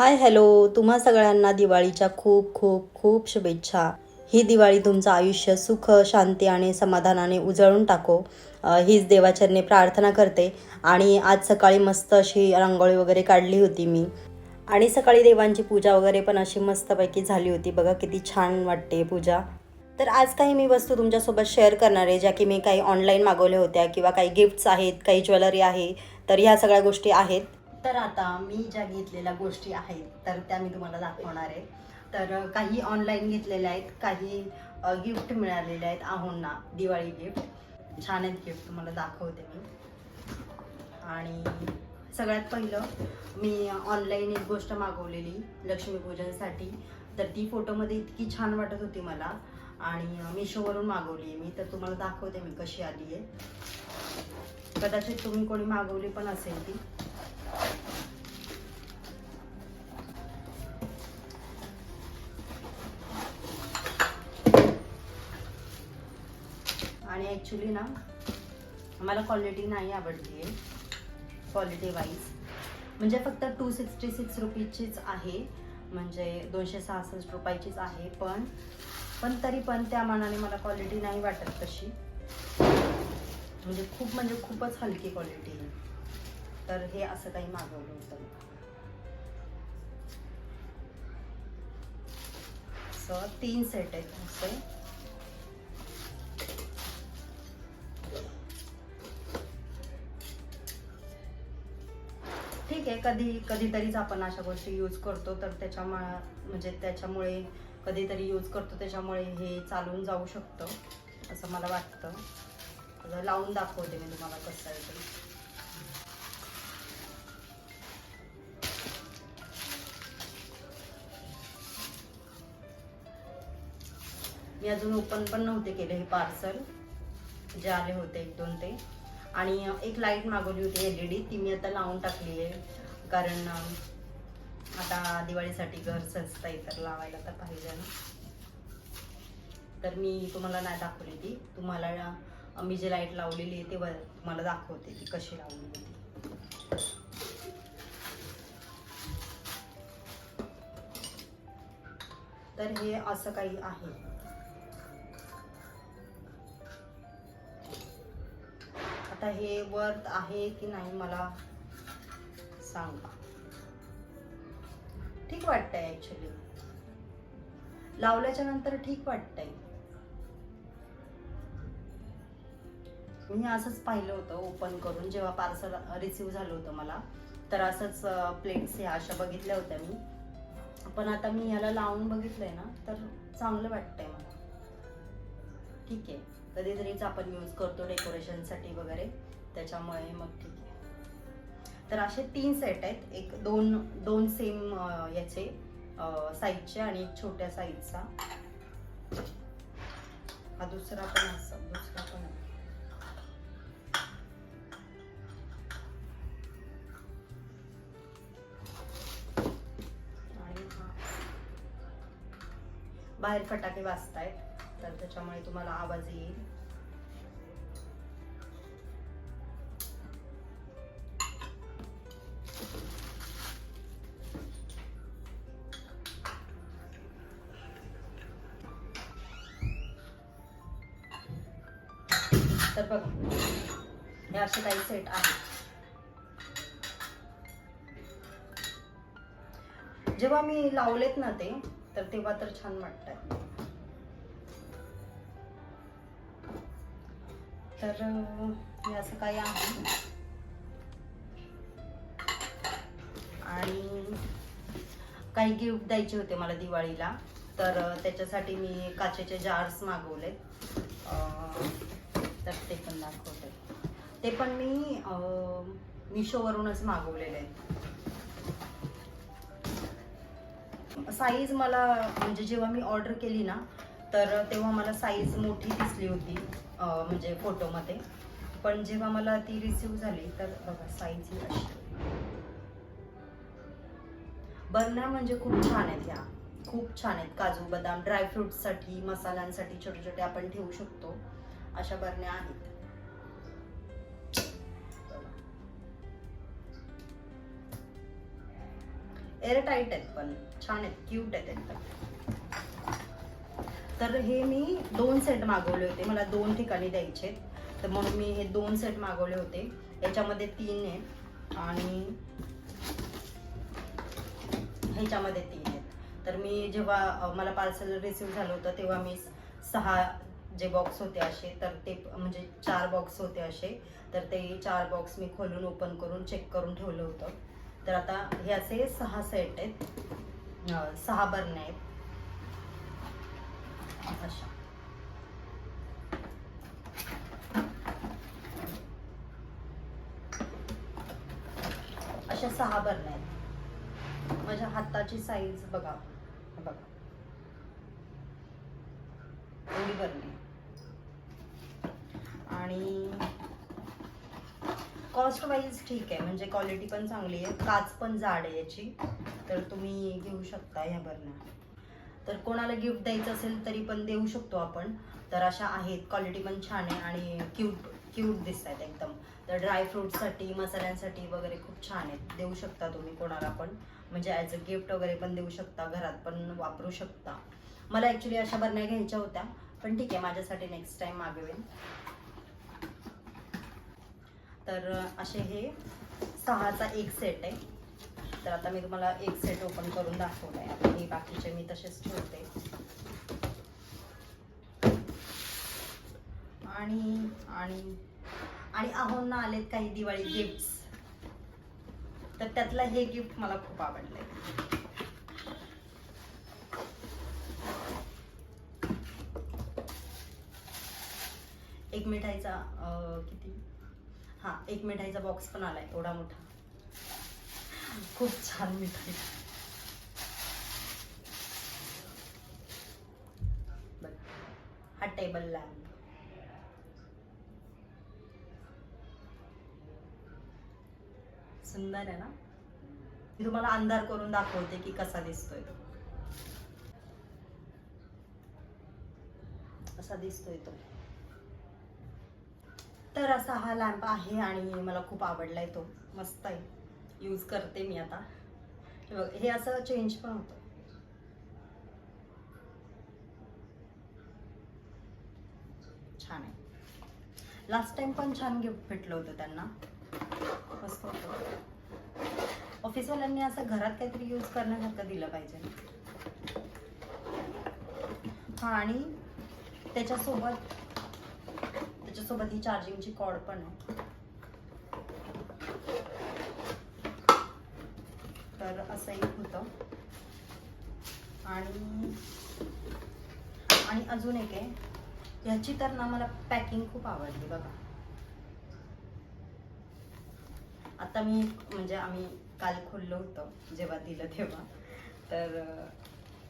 Hi hello, तुम्हा सगळ्यांना दिवाळीच्या खूप खूप खूप शुभेच्छा. ही दिवाळी तुमचं आयुष्य सुख, शांती आणि समाधानाने उजळून टाको, हीच देवाचरणी प्रार्थना करते. आणि आज सकाळी मस्त अशी रांगोळी वगैरे काढली होती मी. आणि सकाळी देवांची पूजा वगैरे पण अशी मस्तपैकी झाली होती. बघा किती छान वाटते पूजा. तर आज काही मी वस्तू तुमच्यासोबत शेअर करणार आहे, ज्या की मी काही ऑनलाईन मागवल्या होत्या किंवा काही गिफ्ट्स आहेत, काही ज्वेलरी आहे. तर ह्या सगळ्या गोष्टी आहेत. तर आता मी ज्या घेतलेल्या गोष्टी आहेत तर त्या मी तुम्हाला दाखवणार आहे. तर काही ऑनलाईन घेतलेल्या आहेत, काही गिफ्ट मिळालेले आहेत आहोंना, दिवाळी गिफ्ट. छान आहेत गिफ्ट, तुम्हाला दाखवते मी. आणि सगळ्यात पहिलं मी ऑनलाईन एक गोष्ट मागवलेली लक्ष्मीपूजनसाठी. तर ती फोटोमध्ये इतकी छान वाटत होती मला, आणि मिशोवरून मागवली आहे मी. तर तुम्हाला दाखवते मी कशी आली आहे. कदाचित तुम्ही कोणी मागवली पण असेल ती. आणि ॲक्च्युली ना मला क्वालिटी नाही आवडली आहे, क्वालिटी वाईज. म्हणजे फक्त 266 रुपीजचीच आहे, म्हणजे 266 रुपयाचीच आहे. पण तरी पण त्या मानाने मला क्वालिटी नाही वाटत तशी. म्हणजे खूपच हलकी क्वालिटी आहे. तर हे असं काही मागवलं होतं. असं 3 सेट आहेत असे. ठीक आहे, कधीतरीच आपण अशा गोष्टी यूज करतो, तर त्याच्यामुळे कधीतरी यूज करतो, त्याच्यामुळे हे चालून जाऊ शकतं असं मला वाटतं. लावून दाखवते मी तुम्हाला कसं आहे ते. मी अजून ओपन पण नव्हते केले हे पार्सल, जे आले होते 1-2 ते. आणि एक लाईट मागवली होती LED, ती मी आता लावून टाकली आहे, कारण आता दिवाळीसाठी घर सजतंय तर लावायला तर पाहिजे ना. तर मी तुम्हाला नाही दाखवली ती. तुम्हाला मी जे लाईट लावलेली आहे ते तुम्हाला दाखवते ती कशी लावली होती. तर हे असं काही आहे. आता हे वर्थ आहे की नाही मला सांगा. ठीक वाटतंय ऍक्च्युली, लावल्याच्या नंतर ठीक वाटतंय. मी असंच पाहिलं होतं ओपन करून, जेव्हा पार्सल रिसीव झालं होतं मला, तर असंच प्लेट्स ह्या अशा बघितल्या होत्या मी. पण आता मी ह्याला लावून बघितलंय ना, तर चांगलं वाटतंय मला. ठीक आहे, कधीतरीच आपण यूज करतो डेकोरेशनसाठी वगैरे, त्याच्यामुळे मग ठीक आहे. तर असे 3 सेट आहेत, एक दोन सेम याचे साईजचे आणि एक छोट्या साईजचा. हा दुसरा पण आहे. आणि हा बाहेर फटाके वाजतायत, तर त्याच्यामुळे तुम्हाला आवाज येईल. तर बघ, हे असे काही सेट आहेत. जेव्हा मी लावलेत ना ते, तर तेव्हा तर छान वाटतंय. तर हे असं काही आहे. आणि काही गिफ्ट द्यायचे होते मला दिवाळीला, तर त्याच्यासाठी मी काचेचे जार्स मागवले. तर ते पण दाखवते. ते पण मी मिशोवरूनच मागवलेले आहेत. साईज मला, म्हणजे जेव्हा मी ऑर्डर केली ना, तर तेव्हा मला साईज मोठी दिसली होती, म्हणजे फोटोमध्ये. पण जेव्हा मला ती रिसीव झाली तर बघा साईज ही अशी. बरण्या म्हणजे खूप छान आहेत ह्या, खूप छान आहेत. काजू बदाम ड्रायफ्रुट्ससाठी, मसाल्यांसाठी छोटे छोटे आपण ठेवू शकतो, अशा बरण्या आहेत. एअर टाईट आहेत पण छान आहेत, क्यूट आहेत एकदम. तर हे मी 2 सेट मागवले होते, मला 2 ठिकाणी द्यायचे, तर म्हणून मी हे 2 सेट मागवले होते. याच्यामध्ये 3 आहेत आणि ह्याच्यामध्ये 3 आहेत. तर मी जेव्हा मला पार्सल रिसिव्ह झालं होतं तेव्हा मी 6 जे बॉक्स होते असे, तर ते म्हणजे 4 बॉक्स होते असे, तर ते 4 बॉक्स मी खोलून ओपन करून चेक करून ठेवलं होतं. तर आता हे असे 6 सेट आहेत, 6 बरण्या आहेत अशा. अशा 6 बरण्या आहेत. माझ्या हाताची साईज बघा, बघा एवढी बरणी. आणि कॉस्ट वाईज ठीक आहे, म्हणजे क्वालिटी पण चांगली आहे, काच पण जाड आहे याची, तर तुम्ही घेऊ शकता ह्या बरण्या. तर कोणाला गिफ्ट द्यायचं असेल तरी पण देऊ शकतो आपण. तर अशा आहेत, क्वालिटी पण छान आहे आणि क्यूट दिसत आहेत एकदम. तर ड्रायफ्रूटसाठी, मसाल्यांसाठी वगैरे खूप छान आहेत, देऊ शकता तुम्ही कोणाला पण, म्हणजे ॲज अ गिफ्ट वगैरे पण देऊ शकता, घरात पण वापरू शकता. मला ॲक्च्युली अशा बरण्या घ्यायच्या होत्या, पण ठीक आहे, माझ्यासाठी नेक्स्ट टाइम मागवेन. तर असे हे 6चा एक सेट आहे. तर आता मी तुम्हाला एक सेट ओपन करून दाखवलं आहे. आता हे बाकीचे मी तसेच ठेवते. आणि आणि आणि आहोंना आलेत काही दिवाळी गिफ्ट्स, तर त्यातलं हे गिफ्ट मला खूप आवडलंय. एक मिठाईचा किती, हा एक मिठाईचा बॉक्स पण आलाय एवढा मोठा, खूप छान मिठाई. हा टेबल लॅम्प, सुंदर आहे ना. मी तुम्हाला अंधार करून दाखवते की कसा दिसतोय तो. असा दिसतोय तो. तर असा हा लॅम्प आहे आणि मला खूप आवडलाय तो, मस्त आहे, यूज करते मी आता. हे असं चेंज पण होतं. छान आहे. लास्ट टाइम पण छान गिफ्ट भेटलं होतं त्यांना, मस्त होतं. ऑफिसवाल्यांनी असं घरात काहीतरी यूज करण्यासारखं दिलं पाहिजे. हा, आणि त्याच्यासोबत ही चार्जिंगची कॉर्ड पण आहे. तर असं एक होतं. आणि अजून एक आहे, ह्याची तर ना मला पॅकिंग खूप आवडली बघा. आता मी म्हणजे आम्ही काल खोललं होतं जेव्हा दिलं तेव्हा, तर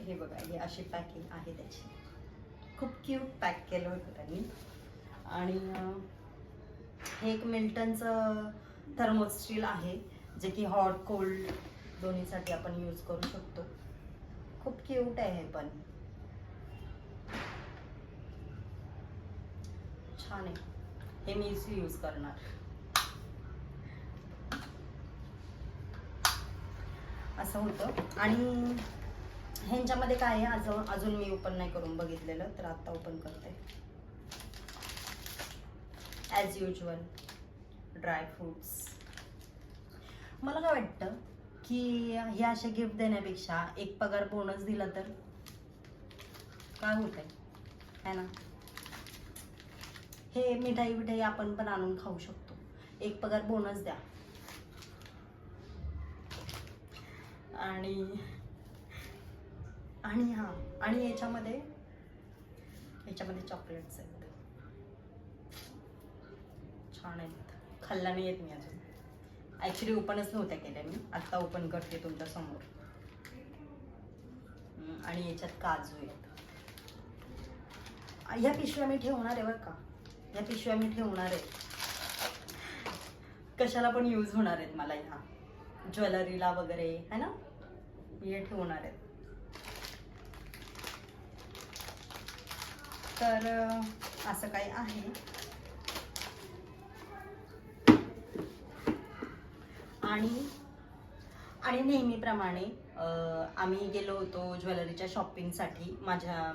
हे बघा, ही अशी पॅकिंग आहे त्याची, खूप क्यूट पॅक केलं होतं त्यांनी. आणि हे एक मिल्टनचं थर्मोस्टील आहे, जे की हॉट कोल्ड दोन्हीसाठी आपण यूज करू शकतो. खूप क्यूट आहे हे पण, छान आहे. हे मी यूज करणार. असं होतं. आणि ह्यांच्यामध्ये काय आहे अजून मी ओपन नाही करून बघितलेलं, तर आता ओपन करते. As usual dry fruits. मला काय वाटतं की हे असे गिफ्ट देण्यापेक्षा एक पगार बोनस दिला तर काय होतंय, है ना. हे मिठाई आपण पण आणून खाऊ शकतो, एक पगार बोनस द्या. आणि याच्यामध्ये चॉकलेट्स आहेत, छान आहेत. खाल्ला नाही येत मी अजून, ॲक्च्युली ओपनच नव्हत्या केल्या मी, आत्ता ओपन करते तुमच्या समोर. आणि याच्यात काजू आहेत. ह्या पिशव्या मी ठेवणार आहे बरं का, ह्या पिशव्या मी ठेवणार आहे, कशाला पण यूज होणार आहेत मला, ह्या ज्वेलरीला वगैरे, है ना, मी हे ठेवणार आहेत. तर असं काही आहे. आणि नेहमीप्रमाणे आम्ही गेलो होतो ज्वेलरीच्या शॉपिंगसाठी. माझ्या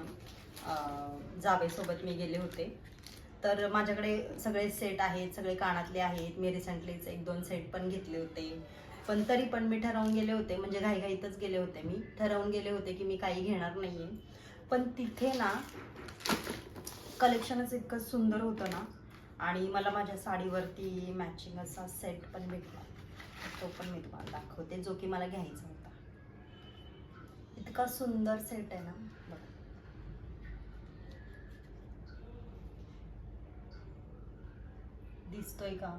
जावेसोबत मी गेले होते. तर माझ्याकडे सगळे सेट आहेत, सगळे कानातले आहेत. मी रिसेंटलीच 1-2 सेट पण घेतले होते. पण तरी पण मी ठरवून गेले होते, म्हणजे घाईघाईतच गेले होते. मी ठरवून गेले होते की मी काही घेणार नाही आहे. पण तिथे ना कलेक्शनच इतकं सुंदर होतं ना, आणि मला माझ्या साडीवरती मॅचिंग असा सेट पण भेटला. तो पण मी तुम्हाला दाखवते, जो की मला घ्यायचा होता. इतका सुंदर सेट आहे ना बघा. दिसतोय का?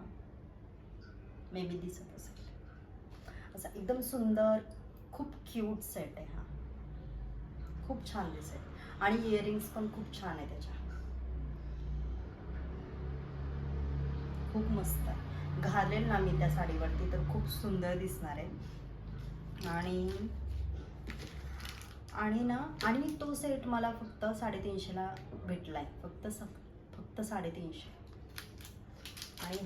मे बी दिसत असेल. असा एकदम सुंदर, खूप क्यूट सेट आहे हा. खूप छान दिसेल. आणि इयरिंग्स पण खूप छान आहे त्याच्या. खूप मस्त आहे. घालेल ना मी त्या साडीवरती तर खूप सुंदर दिसणार आहे. आणि ना, आणि तो सेट मला फक्त 350ला भेटलाय. फक्त 350. आणि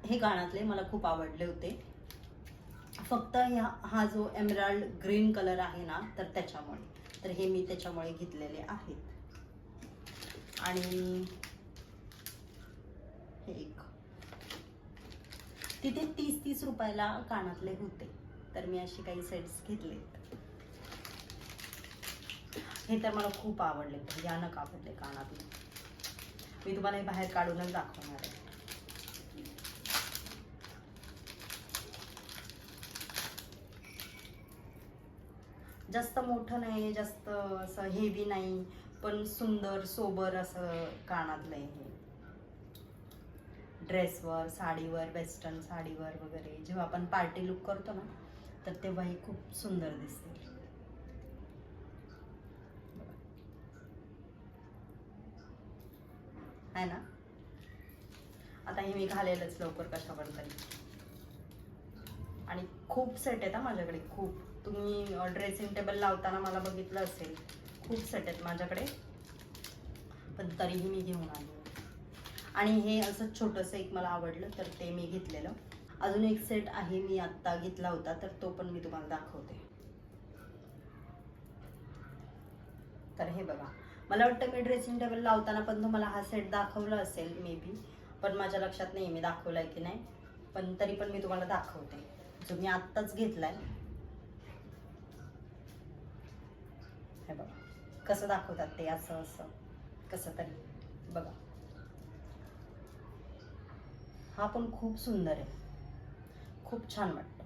हे कानातले मला खूप आवडले होते. फक्त हा जो एमराल्ड ग्रीन कलर आहे ना, तर त्याच्यामुळे. तर हे मी त्याच्यामुळे घेतलेले आहेत. आणि हे एक तिथे 30 रुपयाला कानातले होते. तर मी असे काही सेट्स घेतलेत. हे तर मला खूप आवडले, भयानक आवडले कानातले. मी तुम्हाला हे बाहेर काढूनच दाखवणार आहे. जास्त मोठं नाही, जास्त असं हेवी नाही, पण सुंदर सोबर असं कानातलं आहे हे. ड्रेसवर, साडीवर, वेस्टर्न साडीवर वगैरे जेव्हा आपण पार्टी लुक करतो ना, तर तेव्हाही खूप सुंदर दिसते. आहे ना. आता हे मी घालेलच लवकर कशावर तरी. आणि खूप सेट आहेत माझ्याकडे, खूप. तुम्ही ड्रेसिंग टेबल लावताना मला बघितलं असेल, खूप सेट आहेत माझ्याकडे. पण तरीही मी घेऊन आले. आणि हे असं छोटंसं एक मला आवडलं, तर ते मी घेतलेलं. अजून एक सेट आहे, मी आत्ता घेतला होता, तर तो पण मी तुम्हाला दाखवते. तर हे बघा, मला वाटतं मी ड्रेसिंग टेबल लावताना पण तुम्हाला हा सेट दाखवला असेल मे बी, पण माझ्या लक्षात नाही मी दाखवलाय की नाही. पण तरी पण मी तुम्हाला दाखवते, जो मी आत्ताच घेतलाय. हे बघा कसं दाखवतात ते, असं असं कसं तरी बघा. हा पण खूप सुंदर आहे, खूप छान वाटतं.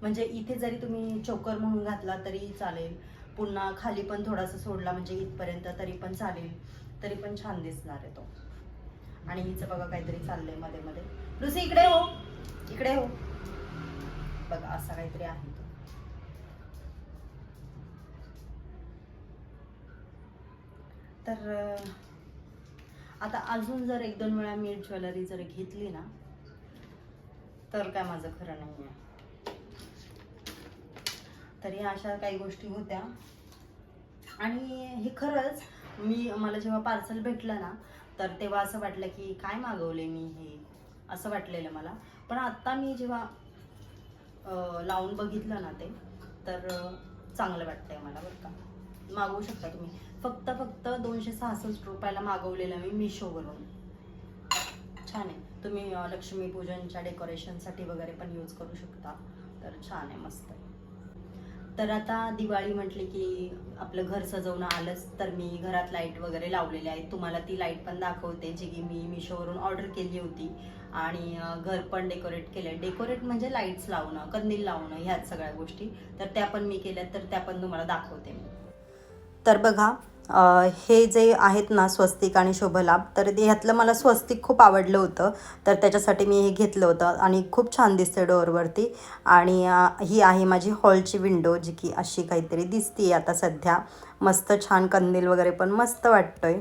म्हणजे इथे जरी तुम्ही चोकर म्हणून घातला तरी चालेल, पुन्हा खाली पण थोडासा सोडला म्हणजे इथपर्यंत तरी पण चालेल, तरी पण छान दिसणार आहे तो. आणि हिचं बघा काहीतरी चाललंय मध्ये मध्ये. लुसी इकडे हो, इकडे हो. बघा असा काहीतरी आहे तो. तर आता अजून जर 1-2 वेळा मी ज्वेलरी जर घेतली ना, तर काय माझं खरं नाही आहे. तरी अशा काही गोष्टी होत्या. आणि हे खरंच मला जेव्हा पार्सल भेटलं ना, तर तेव्हा असं वाटलं की काय मागवले मी हे, असं वाटलेलं मला. पण आत्ता मी जेव्हा लावून बघितलं ना ते, तर चांगलं वाटतंय मला बरं का. मागवू शकता तुम्ही. फक्त 266 रुपयाला मागवलेलं मी मिशोवरून. छान आहे. तुम्ही लक्ष्मीपूजनच्या डेकोरेशनसाठी वगैरे पण यूज करू शकता. तर छान आहे, मस्त आहे. तर आता दिवाळी म्हटली की आपलं घर सजवणं आलंच, तर मी घरात लाईट वगैरे लावलेले आहेत. तुम्हाला ती लाईट पण दाखवते, जी की मी मिशोवरून ऑर्डर केली होती. आणि घर पण डेकोरेट केलं. डेकोरेट म्हणजे लाईट्स लावणं, कंदील लावणं, ह्याच सगळ्या गोष्टी. तर त्या पण मी केल्यात, तर त्या पण तुम्हाला दाखवते मी. तर बघा, हे जे आहेत ना स्वस्तिक आणि शुभलाभ, तर ह्यातलं मला स्वस्तिक खूप आवडलं होतं, तर त्याच्यासाठी मी हे घेतलं होतं. आणि खूप छान दिसते डोअरवरती. आणि ही आहे माझी हॉलची विंडो, जी की अशी काहीतरी दिसते आता सध्या. मस्त छान कंदील वगैरे पण मस्त वाटतोय.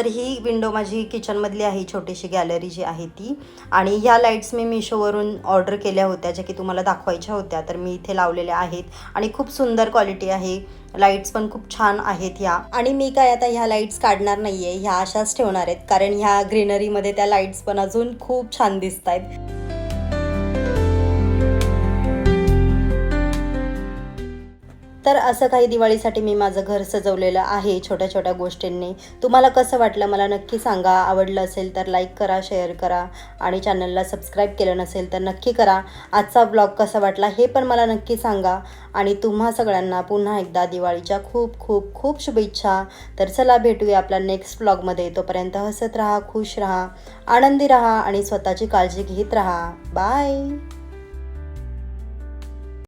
तर ही विंडो माझी किचनमधली आहे, छोटीशी गॅलरी जी आहे ती. आणि ह्या लाईट्स मी मिशोवरून ऑर्डर केल्या होत्या, ज्या की तुम्हाला दाखवायच्या होत्या. तर मी इथे लावलेल्या आहेत आणि खूप सुंदर क्वालिटी आहे. लाईट्स पण खूप छान आहेत ह्या. आणि मी काय आता ह्या लाईट्स काढणार नाही आहे, ह्या अशाच ठेवणार आहेत, कारण ह्या ग्रीनरीमध्ये त्या लाईट्स पण अजून खूप छान दिसत आहेत. तर असं काही दिवाळीसाठी मी माझं घर सजवलेलं आहे छोट्या छोट्या गोष्टींनी. तुम्हाला कसं वाटलं मला नक्की सांगा. आवडलं असेल तर लाईक करा, शेअर करा आणि चॅनलला सबस्क्राईब केलं नसेल तर नक्की करा. आजचा ब्लॉग कसा वाटला हे पण मला नक्की सांगा. आणि तुम्हा सगळ्यांना पुन्हा एकदा दिवाळीच्या खूप खूप खूप शुभेच्छा. तर चला भेटूया आपल्या नेक्स्ट ब्लॉगमध्ये. तोपर्यंत हसत राहा, खुश राहा, आनंदी राहा आणि स्वतःची काळजी घेत राहा. बाय.